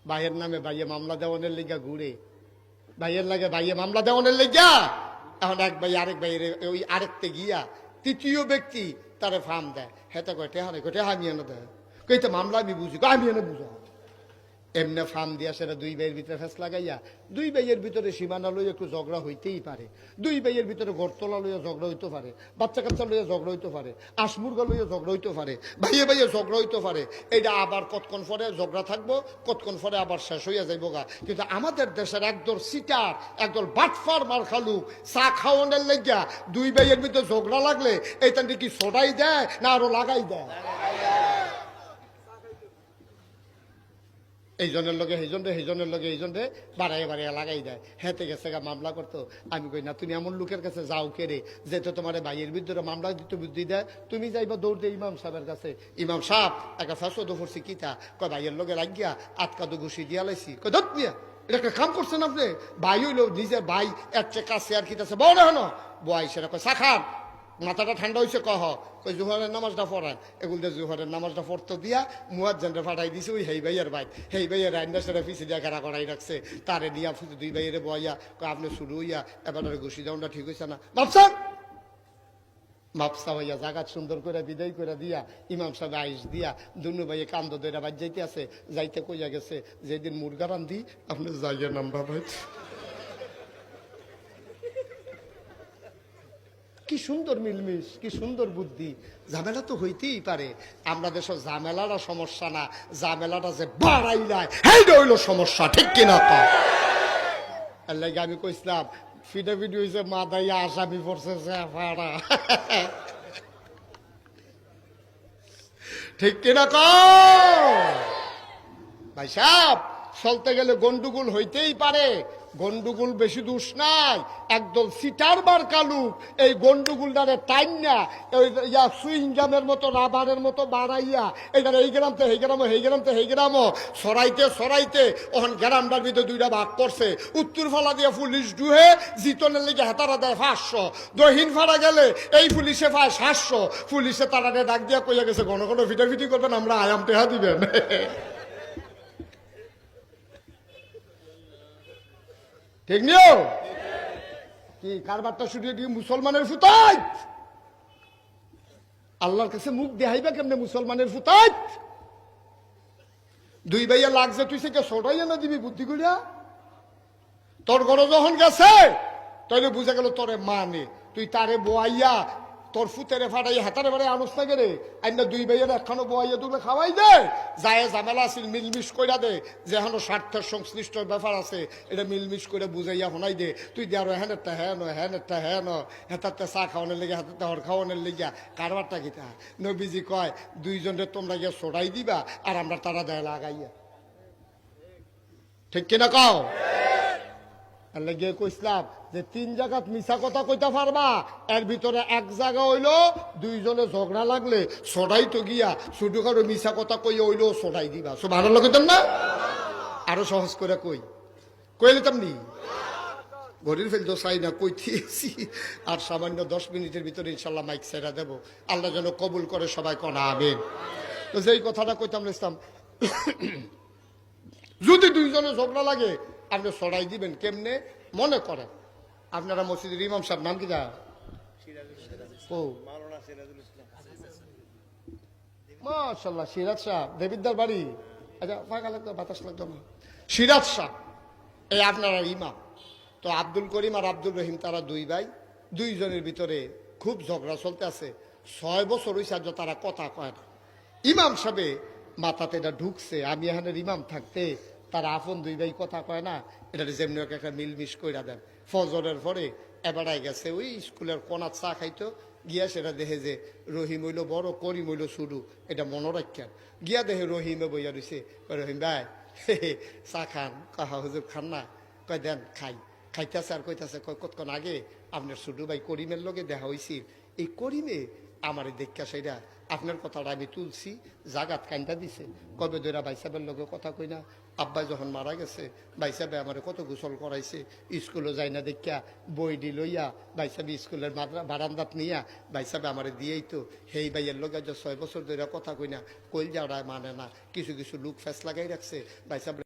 ভাইয়ের নামে ভাইয়ে মামলা দেওয়ানের লেগা ঘুরে, ভাইয়ের লাগে ভাইয়ে মামলা দেওয়ানের লেগা। এখন এক ভাই আরেক ভাইয়ের ওই আরেকতে গিয়া তৃতীয় ব্যক্তি তারে ফার্ম দেয়, হেতে কয় টেহারে কয় টেহা আমি এনে দেয়, কইতে মামলা আমি বুঝি, আমি এনে বুঝো। এমনি ফার্ম দিয়া সেটা দুই ভাইয়ের ভিতরে ফেস লাগাইয়া, দুই ভাইয়ের ভিতরে সীমানা লইয়া একটু ঝগড়া হইতেই পারে, দুই ভাইয়ের ভিতরে গড়তলা লইয়া ঝগড়া হইতে পারে, বাচ্চা কাচ্চা লইয়া ঝগড়া হইতে পারে, আসমুরগা লইয়া ঝগড়া হইতে পারে, ভাইয়ে ভাইয়ে ঝগড়া হইতে পারে। এইটা আবার কতক্ষণ পরে ঝগড়া থাকবো, কতক্ষণ পরে আবার শেষ হইয়া যাইব গা। কিন্তু আমাদের দেশের একদল সিটার, একদল বাটফার মার খালু চা খাওয়ানোর লেগিয়া দুই ভাইয়ের ভিতরে ঝগড়া লাগলে এইটা কি সোডাই দেয় না আরো লাগাই দেয়? এই জনের লগে সেইজনের লগে এইজনে বাড়াইয়া বাড়াইয়া লাগাই দেয়। হেঁটে গেছে গা মামলা করতো। আমি কই না, তুমি এমন লোকের কাছে যাও কেড়ে যে তো তোমার ভাইয়ের ভিতরে মামলা দিতে বুদ্ধি দেয়, তুমি যাইবা দৌড় দিয়ে ইমাম সাহেবের কাছে। ইমাম সাহেব একটা ফেসদ করছি কিতা, কয় ভাইয়ের লগে লাগিয়া আটকাদো ঘুষি দিয়া লাইছি। কয় দত মিয়া, এটা একটা কাম করছেন আপনি? ভাই হইলো নিজের ভাই, এর চেয়ে কাছে আর কিতাছে বড় হন বয়। সেটা কয় সাখান মাথাটা ঠান্ডা হয়েছে, কহ কই জোহরের নামাজটা পড়ান। এগুলো জোহরের নামাজটা পড়তে দিয়া মুয়াজ্জিনরে ফাটাই দিছে ওই হেই ভাইয়ের ভাই। হেই ভাইয়ের আইনটা সেটা পিছিয়ে দিয়া ঘেরা করাই রাখছে। তারে দিয়া দুই ভাইয়ের বইয়া কয় আপনি শুরু হইয়া এবার ঘুষি দেওয়াটা ঠিক হয়েছে না বাপসা। মাপসা হইয়া জাগাত সুন্দর করে বিদায় করে দিয়া ইমাম সাহেব আইস দিয়া দুনু ভাইয়ে কান্দ দইরা বাজ যাইতে আছে। যাইতে কইয়া গেছে যেদিন মুরগা রান্ধি আপনি যাইয়া নাম্বা ভাই। কি সুন্দর মিলমিশ, কি সুন্দর বুদ্ধি। ঝামেলা তো হইতেই পারে, আমরা দেশের ঝামেলাটা সমস্যা না, ঝামেলাটা যে বাড়াইলায় এইটা হইল সমস্যা, ঠিক কিনা? তো এর লাগে আমি কইছিলাম ফিডাফিডি হয়েছে মাদাইয়া আসামি পড়ছে ফাড়া, ঠিক কিনা? ক ভাই সাহেব, চলতে গেলে গন্ডগোল হইতেই পারে, গন্ডগোল বেশি দোষ নাই। একদল সিটার বার কালুক এই গন্ডগোলটারে টাইম না ইয়া সুইংগামের মতো রাবারের মতো বাড়াইয়া এইটার এই গ্রাম তো এই গ্রামও, এই গ্রাম তো এই গ্রামও সরাইতে সরাইতে ওখান গ্রামটার ভিতরে দুইটা ভাগ করছে। উত্তর ফালা দিয়ে পুলিশ ডুহে জিতনের লেগে হেতারা দেয় 500, দক্ষিণ ফাড়া গেলে এই পুলিশে পায় 700। পুলিশে তারা ডাক দিয়া কইয়া গেছে ঘন ঘন ফিটাফিটি করবেন, আমরা আয়াম টেহা দিবেন। ঠিক নিও কি কারবারটা শুটিয়ে দিয়ে মুসলমানের ফুতাই আল্লাহর কাছে মুখ দেখাইবা কেমনে? মুসলমানের ফুতাই দুই ভাইয়া লাগছে, তুই সে ছোটাইয়া না দিবি বুদ্ধি করিয়া। তোর ঘরে যখন গেছে তাইলে বুঝা গেল তোরে মানে, তুই তারে বোয়াইয়া তোর ফুতেরে ফাটাই হাতারে বাড়ে আনুস না গেলে আইনা দুই ভাইয়ের একখানো বোয়াইয়া দুবে খাওয়াই দে, যায় ঝামেলা আছিল মিলমিশ কইরা দে, যে এখনো স্বার্থের সংশ্লিষ্ট ব্যাপার আছে এটা মিলমিশ করে বুঝাইয়া শোনাই দে। তুই দে আরো হ্যানেরটা হ্যাঁ নয়, হ্যানেরটা হ্যাঁ ন, হেতারটা চা খাওয়ানোর লেগে হাতারটা হর খাওয়ানোর লেগিয়া কারবারটা কিতা। নবীজি কয় দুইজনের তোমরা গিয়ে ছড়াই দিবা আর আমরা তারা দেয় লাগাইয়া, ঠিক কিনা? কও গিয়ে কইসলাম যে 3 জায়গাত মিছা কথা কইতে পারবা, এর ভিতরে এক জায়গা হইলো দুইজনে ঝগড়া লাগলে ছড়াই তো গিয়া ছোট কারো মিছা কথা কই হইলো ছড়াই দিবা। সব ভালো লাগতাম না? আরো সহজ করে কইলে তেমনি ঘড়ির ফেল তো চাই না কইতেছি। আর সামান্য 10 মিনিটের ভিতরে ইনশাল্লাহ মাইক ছেড়া দেব। আল্লাহ যেন কবুল করে সবাই কনা আমিন। তো যেই কথাটা কইতাম ইসলাম, যদি দুইজনে ঝগড়া লাগে আপনি ছড়াই দিবেন কেমনে? মনে করেন আপনারা মসজিদের ইমাম সাহেব নাম কি? ও মাশাআল্লাহ, সিরাজ সাহেব দেবিদ্দার বাড়ি। আচ্ছা ফাঁকা লাগতো, বাতাস লাগতো না। সিরাজ সাহেব এই আপনারা ইমাম। তো আব্দুল করিম আর আব্দুল রহিম তারা দুই ভাই, দুইজনের ভিতরে খুব ঝগড়া চলতে আছে। 6 বছর হইছে আজ তারা কথা কয় না। ইমাম সাহেবে মাথাতে এটা ঢুকছে, আমি এখানে ইমাম থাকতে তারা আপন দুই ভাই কথা কয় না, এটা যেমনি একটা মিলমিশ কইরা দেন। ফজরের পরে এবারাই গেছে ওই স্কুলের কোনার চা খাইতো, গিয়া সেটা দেখে যে রহিম হইল বড়, করিম হইল শুরু, এটা মনে রাখেন। গিয়া দেখে রহিমে বইয়া রয়েছে, রহিম ভাই চা খান? কাহা হুজুর খান না? কয় দেন খাই। খাইতেছে আর কইতাছে কয় কতক্ষণ আগে আপনার ছোট ভাই করিমের লগে দেখা হয়েছি, এই করিমে আমার দেখা সেটা আপনার কথাটা আমি তুলছি, জাগাত কান্দা দিছে। কবে ধরা ভাই সাহেবের লগে কথা কই না, আব্বাই যখন মারা গেছে ভাই সাহেবে আমার কত গোসল করাইছে, স্কুলে যাই না দেখা বইডি লইয়া ভাই সাহেব স্কুলের বারান্দাত নিয়া ভাই সাহেবে আমার দিয়েই তো হেই ভাইয়ের লগে যে 6 বছর ধরে কথা কই না, কইল যাওয়া মানে না। কিছু কিছু লোক ফেস লাগাই রাখছে ভাই সাহেব।